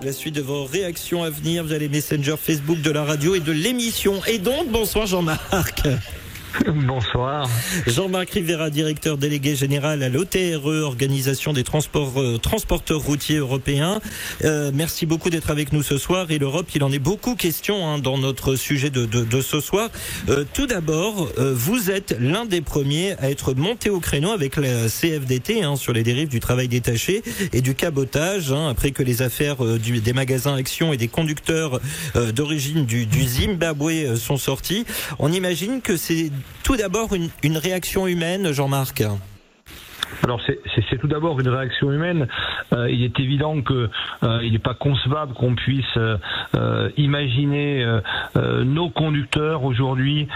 La suite de vos réactions à venir via les messengers Facebook de la radio et de l'émission. Et donc, bonsoir Jean-Marc. Bonsoir. Jean-Marc Rivera, directeur délégué général à l'OTRE, Organisation des transporteurs routiers européens. Merci beaucoup d'être avec nous ce soir. Et l'Europe, il en est beaucoup question dans notre sujet de ce soir. Tout d'abord, vous êtes l'un des premiers à être monté au créneau avec la CFDT sur les dérives du travail détaché et du cabotage, après que les affaires des magasins Action et des conducteurs d'origine du Zimbabwe sont sorties. On imagine que c'est tout d'abord une réaction humaine, Jean-Marc. Alors c'est tout d'abord une réaction humaine. Il est évident que il n'est pas concevable qu'on puisse imaginer nos conducteurs aujourd'hui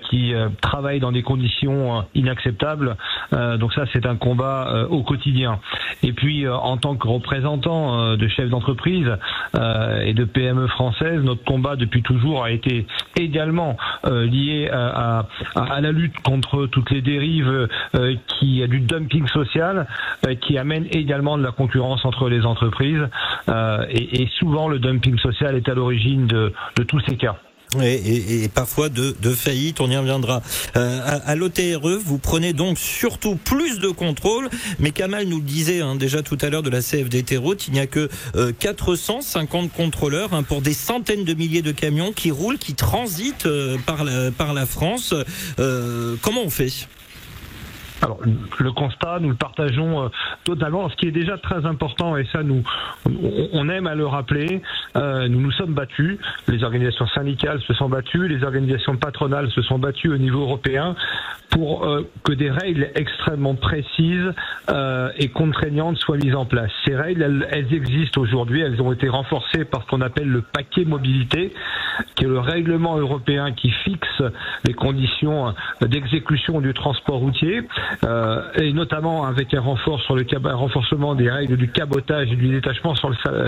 qui travaillent dans des conditions inacceptables. Donc ça, c'est un combat au quotidien. Et puis en tant que représentant de chefs d'entreprise et de PME françaises, notre combat depuis toujours a été également lié à la lutte contre toutes les dérives du dumping social qui amène également de la concurrence entre les entreprises et souvent le dumping social est à l'origine de tous ces cas. Et parfois de faillite, on y reviendra. À l'OTRE, vous prenez donc surtout plus de contrôle, mais Kamal nous le disait déjà tout à l'heure de la CFDT Route, il n'y a que 450 contrôleurs pour des centaines de milliers de camions qui roulent, qui transitent par la France. Comment on fait ? Alors, le constat, nous le partageons totalement. Ce qui est déjà très important, et ça, on aime à le rappeler, nous nous sommes battus. Les organisations syndicales se sont battues, les organisations patronales se sont battues au niveau européen pour que des règles extrêmement précises et contraignantes soient mises en place. Ces règles, elles existent aujourd'hui. Elles ont été renforcées par ce qu'on appelle le paquet mobilité, qui est le règlement européen qui fixe les conditions d'exécution du transport routier. Et notamment avec un renforcement des règles du cabotage et du détachement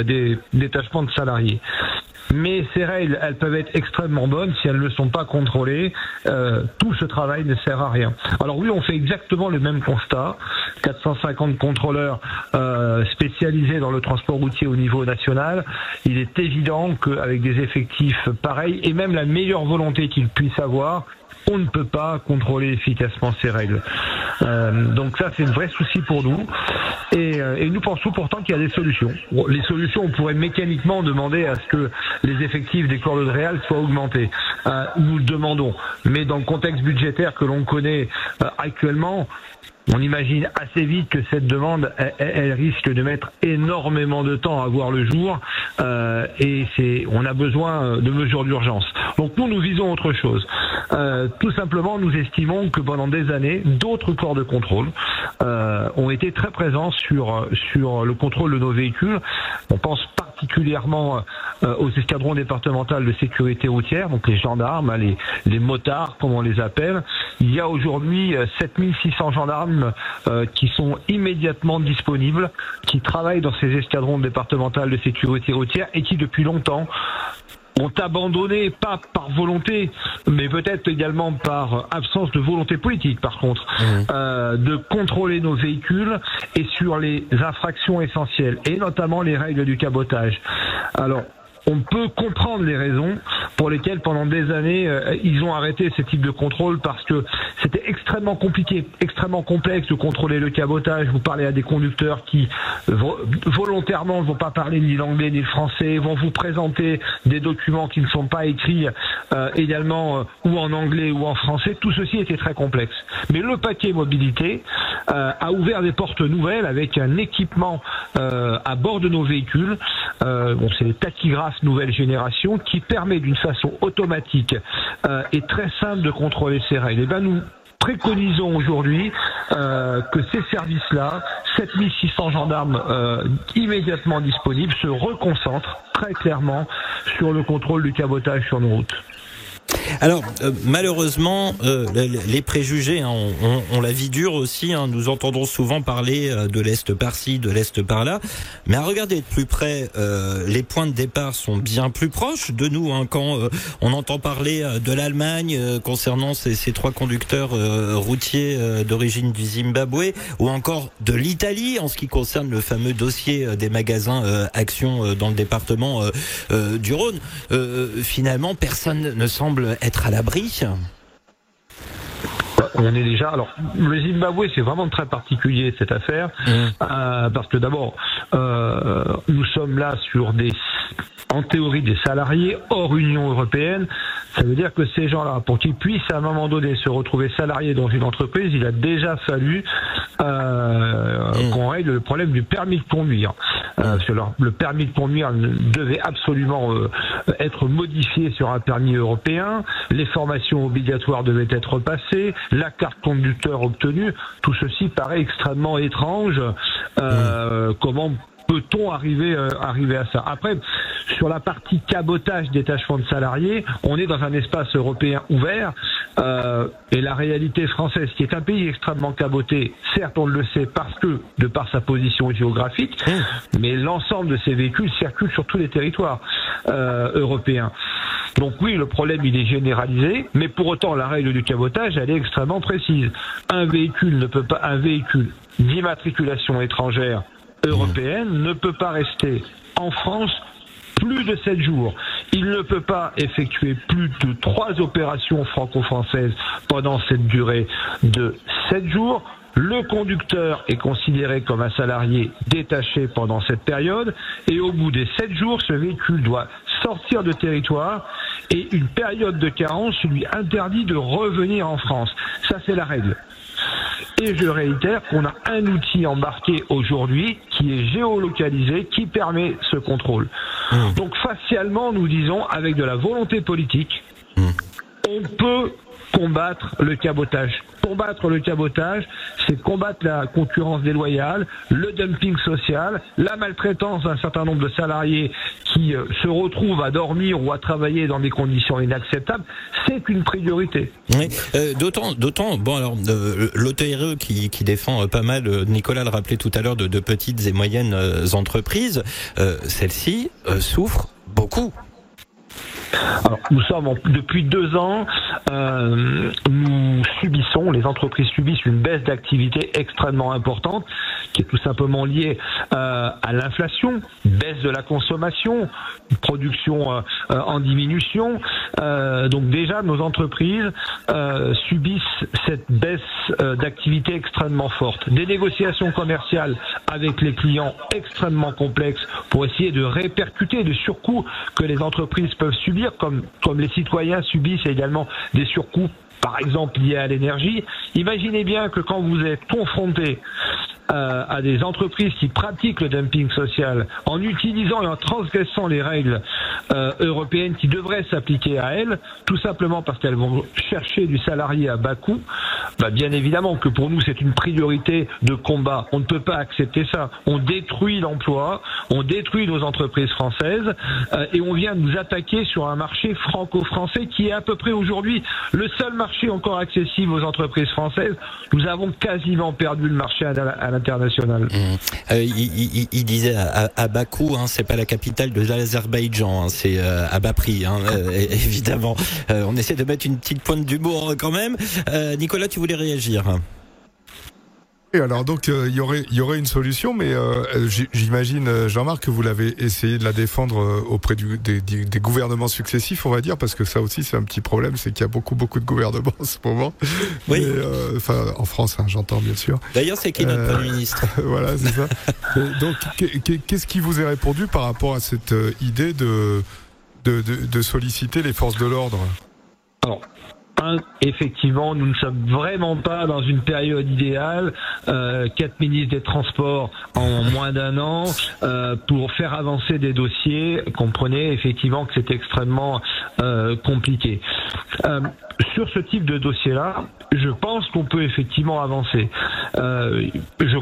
des détachements de salariés. Mais ces règles, elles peuvent être extrêmement bonnes si elles ne sont pas contrôlées. Tout ce travail ne sert à rien. Alors oui, on fait exactement le même constat. 450 contrôleurs spécialisés dans le transport routier au niveau national. Il est évident qu'avec des effectifs pareils et même la meilleure volonté qu'ils puissent avoir, on ne peut pas contrôler efficacement ces règles. Donc ça, c'est un vrai souci pour nous. Et nous pensons pourtant qu'il y a des solutions. Bon, les solutions, on pourrait mécaniquement demander à ce que les effectifs des corps de réal soient augmentés. Nous le demandons. Mais dans le contexte budgétaire que l'on connaît actuellement, on imagine assez vite que cette demande, elle risque de mettre énormément de temps à voir le jour, et on a besoin de mesures d'urgence. Donc nous visons autre chose. Tout simplement, nous estimons que pendant des années, d'autres corps de contrôle ont été très présents sur le contrôle de nos véhicules. On pense particulièrement aux escadrons départementaux de sécurité routière, donc les gendarmes, les motards, comme on les appelle. Il y a aujourd'hui 7600 gendarmes qui sont immédiatement disponibles, qui travaillent dans ces escadrons départementaux de sécurité routière et qui depuis longtemps ont abandonné, pas par volonté, mais peut-être également par absence de volonté politique, par contre, de contrôler nos véhicules et sur les infractions essentielles, et notamment les règles du cabotage. Alors, on peut comprendre les raisons pour lesquelles pendant des années ils ont arrêté ce type de contrôle, parce que c'était extrêmement compliqué, extrêmement complexe de contrôler le cabotage. Vous parlez à des conducteurs qui volontairement ne vont pas parler ni l'anglais ni le français, vont vous présenter des documents qui ne sont pas écrits également ou en anglais ou en français. Tout ceci était très complexe. Mais le paquet mobilité a ouvert des portes nouvelles avec un équipement à bord de nos véhicules. C'est les tachygraphes nouvelle génération qui permet d'une façon automatique et très simple de contrôler ces règles. Et nous préconisons aujourd'hui que ces services-là, 7600 gendarmes immédiatement disponibles, se reconcentrent très clairement sur le contrôle du cabotage sur nos routes. Alors malheureusement, les préjugés, hein, on la vie dure aussi. Hein, nous entendons souvent parler de l'Est par-ci, de l'Est par-là. Mais à regarder de plus près, les points de départ sont bien plus proches de nous. Hein, quand on entend parler de l'Allemagne concernant ces 3 conducteurs routiers d'origine du Zimbabwe, ou encore de l'Italie en ce qui concerne le fameux dossier des magasins Action dans le département du Rhône. Finalement, personne ne semble être à l'abri. On est déjà. Alors, le Zimbabwe, c'est vraiment très particulier cette affaire, parce que d'abord, nous sommes là sur en théorie, des salariés hors Union européenne. Ça veut dire que ces gens-là, pour qu'ils puissent à un moment donné se retrouver salariés dans une entreprise, il a déjà fallu qu'on règle le problème du permis de conduire. Parce que le permis de conduire devait absolument être modifié sur un permis européen. Les formations obligatoires devaient être passées. La carte conducteur obtenue. Tout ceci paraît extrêmement étrange. Comment peut-on arriver à ça? Après, sur la partie cabotage, détachement de salariés, on est dans un espace européen ouvert, et la réalité française, qui est un pays extrêmement caboté, certes on le sait parce que, de par sa position géographique, mais l'ensemble de ces véhicules circulent sur tous les territoires européens. Donc oui, le problème il est généralisé, mais pour autant la règle du cabotage elle est extrêmement précise. Un véhicule d'immatriculation étrangère européenne ne peut pas rester en France plus de 7 jours. Il ne peut pas effectuer plus de 3 opérations franco-françaises pendant cette durée de 7 jours. Le conducteur est considéré comme un salarié détaché pendant cette période et au bout des 7 jours, ce véhicule doit sortir de territoire et une période de carence lui interdit de revenir en France. Ça, c'est la règle. Et je réitère qu'on a un outil embarqué aujourd'hui qui est géolocalisé, qui permet ce contrôle. Donc facialement, nous disons, avec de la volonté politique, on peut combattre le cabotage. Combattre le cabotage, c'est combattre la concurrence déloyale, le dumping social, la maltraitance d'un certain nombre de salariés qui se retrouvent à dormir ou à travailler dans des conditions inacceptables. C'est une priorité. Oui, d'autant. Bon, alors l'OTRE qui défend pas mal, Nicolas le rappelait tout à l'heure, de petites et moyennes entreprises, celles-ci souffrent beaucoup. Alors, nous sommes depuis 2 ans, les entreprises subissent une baisse d'activité extrêmement importante, qui est tout simplement liée à l'inflation, baisse de la consommation, production en diminution. Donc déjà, nos entreprises subissent cette baisse d'activité extrêmement forte. Des négociations commerciales avec les clients extrêmement complexes pour essayer de répercuter des surcoûts que les entreprises peuvent subir, comme les citoyens subissent également des surcoûts, par exemple liés à l'énergie. Imaginez bien que quand vous êtes confronté à des entreprises qui pratiquent le dumping social en utilisant et en transgressant les règles européennes qui devraient s'appliquer à elles, tout simplement parce qu'elles vont chercher du salarié à bas coût, bien évidemment que pour nous c'est une priorité de combat. On ne peut pas accepter ça. On détruit l'emploi, on détruit nos entreprises françaises et on vient nous attaquer sur un marché franco-français qui est à peu près aujourd'hui le seul marché encore accessible aux entreprises françaises. Nous avons quasiment perdu le marché à l'international. Il disait à bas coût, hein, c'est pas la capitale de l'Azerbaïdjan, hein, c'est à bas prix, hein, évidemment. On essaie de mettre une petite pointe d'humour quand même. Nicolas, tu voulais réagir? Et alors donc il y aurait une solution, mais j'imagine, Jean-Marc, que vous l'avez essayé de la défendre auprès des gouvernements successifs, on va dire, parce que ça aussi c'est un petit problème, c'est qu'il y a beaucoup de gouvernements en ce moment. Oui. Enfin en France, hein, j'entends bien sûr. D'ailleurs, c'est qui notre Premier ministre? Voilà, c'est ça. Donc qu'est-ce qui vous est répondu par rapport à cette idée de solliciter les forces de l'ordre? Alors, effectivement, nous ne sommes vraiment pas dans une période idéale. 4 ministres des Transports en moins d'1 an pour faire avancer des dossiers. Comprenez effectivement que c'est extrêmement compliqué. Sur ce type de dossier-là, je pense qu'on peut effectivement avancer. Je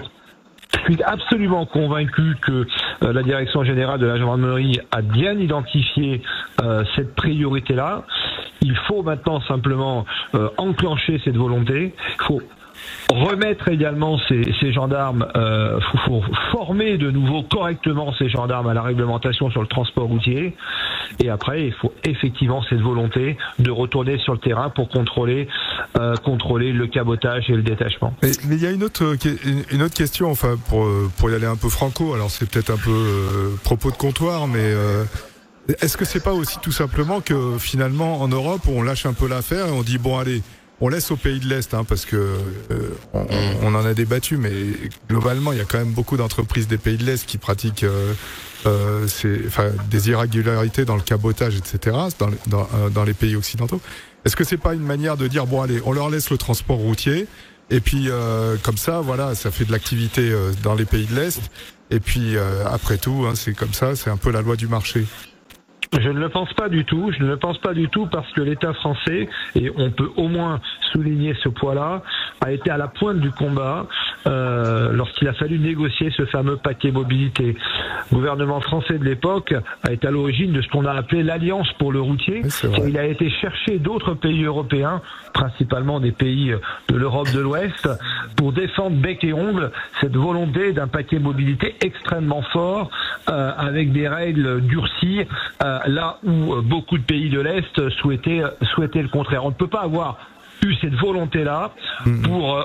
suis absolument convaincu que la direction générale de la gendarmerie a bien identifié cette priorité-là. Il faut maintenant simplement enclencher cette volonté. Il faut remettre également ces gendarmes, faut former de nouveau correctement ces gendarmes à la réglementation sur le transport routier. Et après, il faut effectivement cette volonté de retourner sur le terrain pour contrôler le cabotage et le détachement. Mais il y a une autre question, enfin pour y aller un peu franco. Alors c'est peut-être un peu propos de comptoir, mais est-ce que c'est pas aussi tout simplement que finalement en Europe on lâche un peu l'affaire et on dit bon allez, on laisse aux pays de l'Est, parce que on en a débattu, mais globalement, il y a quand même beaucoup d'entreprises des pays de l'Est qui pratiquent des irrégularités dans le cabotage, etc., dans les pays occidentaux. Est-ce que c'est pas une manière de dire bon allez, on leur laisse le transport routier et puis comme ça, voilà, ça fait de l'activité dans les pays de l'Est et puis après tout, c'est comme ça, c'est un peu la loi du marché. Je ne le pense pas du tout. Je ne le pense pas du tout parce que l'État français, et on peut au moins souligner ce poids-là, a été à la pointe du combat lorsqu'il a fallu négocier ce fameux paquet mobilité. Le gouvernement français de l'époque a été à l'origine de ce qu'on a appelé l'Alliance pour le routier. Il a été chercher d'autres pays européens, principalement des pays de l'Europe de l'Ouest, pour défendre bec et ongle cette volonté d'un paquet mobilité extrêmement fort, avec des règles durcies, là où beaucoup de pays de l'Est souhaitaient le contraire. On ne peut pas avoir eu cette volonté-là pour,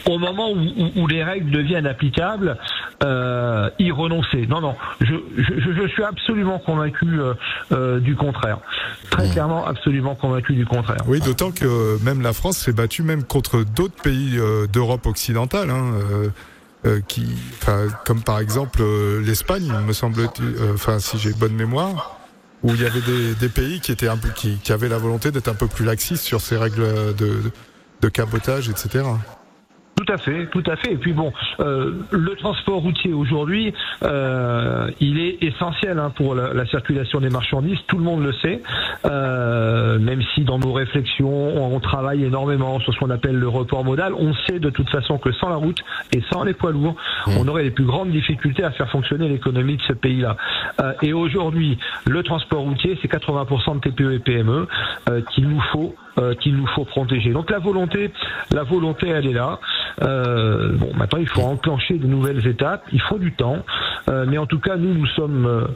au moment où les règles deviennent applicables, y renoncer. Non, je suis absolument convaincu du contraire. Très clairement, absolument convaincu du contraire. Oui, d'autant que même la France s'est battue même contre d'autres pays d'Europe occidentale, comme par exemple l'Espagne, me semble-t-il, si j'ai bonne mémoire, où il y avait des pays qui avaient la volonté d'être un peu plus laxistes sur ces règles de cabotage, etc. Tout à fait. Et puis bon, le transport routier aujourd'hui, il est essentiel pour la circulation des marchandises. Tout le monde le sait, même si dans nos réflexions, on travaille énormément sur ce qu'on appelle le report modal. On sait de toute façon que sans la route et sans les poids lourds, on aurait les plus grandes difficultés à faire fonctionner l'économie de ce pays-là. Et aujourd'hui, le transport routier, c'est 80% de TPE et PME qu'il nous faut protéger. Donc la volonté, elle est là. Maintenant, il faut enclencher de nouvelles étapes. Il faut du temps, mais en tout cas, nous sommes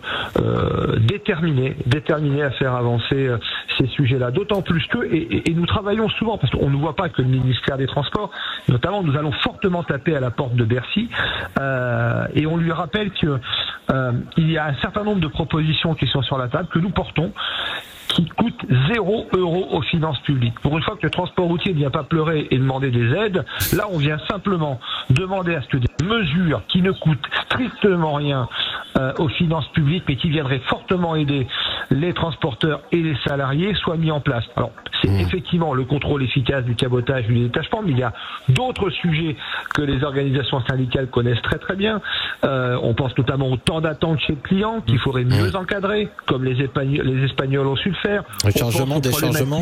déterminés à faire avancer ces sujets-là. D'autant plus que, et nous travaillons souvent, parce qu'on ne voit pas que le ministère des Transports, notamment, nous allons fortement taper à la porte de Bercy, et on lui rappelle que il y a un certain nombre de propositions qui sont sur la table que nous portons, qui coûte 0 € aux finances publiques. Pour une fois que le transport routier ne vient pas pleurer et demander des aides, là on vient simplement demander à ce que des mesures qui ne coûtent strictement rien aux finances publiques, mais qui viendraient fortement aider les transporteurs et les salariés, soient mis en place. Alors, c'est effectivement le contrôle efficace du cabotage, du détachement, mais il y a d'autres sujets que les organisations syndicales connaissent très très bien. On pense notamment au temps d'attente chez le client, qu'il faudrait mieux encadrer, comme les Espagnols ont su le faire. Le chargement, déchargement.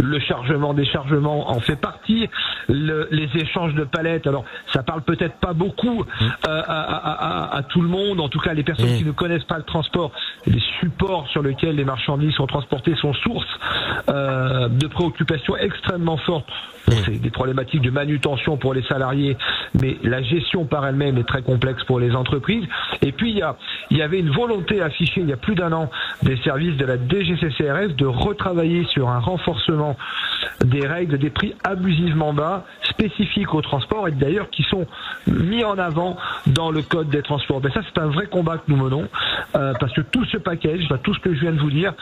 Le chargement, déchargement en fait partie. Les échanges de palettes, alors ça parle peut-être pas beaucoup à tout le monde, en tout cas les personnes qui ne connaissent pas le transport. Les supports sur lesquels les marchandises sont transportées sont source de préoccupations extrêmement fortes. C'est des problématiques de manutention pour les salariés, mais la gestion par elle-même est très complexe pour les entreprises. Et puis il y avait une volonté affichée il y a plus d'un an des services de la DGCCRF de retravailler sur un renforcement des règles des prix abusivement bas spécifiques au transport, et d'ailleurs qui sont mis en avant dans le code des transports. Ben ça, c'est un vrai combat que nous menons, parce que tout ce package, tout ce que je viens de vous dire,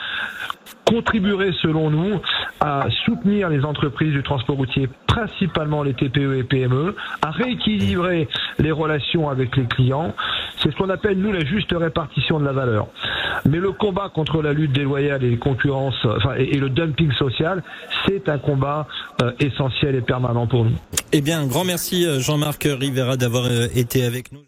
contribuerait selon nous à soutenir les entreprises du transport routier, principalement les TPE et PME, à rééquilibrer les relations avec les clients. C'est ce qu'on appelle, nous, la juste répartition de la valeur. Mais le combat contre la lutte déloyale et les concurrences, et le dumping social, c'est un combat essentiel et permanent pour nous. Eh bien, un grand merci Jean-Marc Rivera d'avoir été avec nous.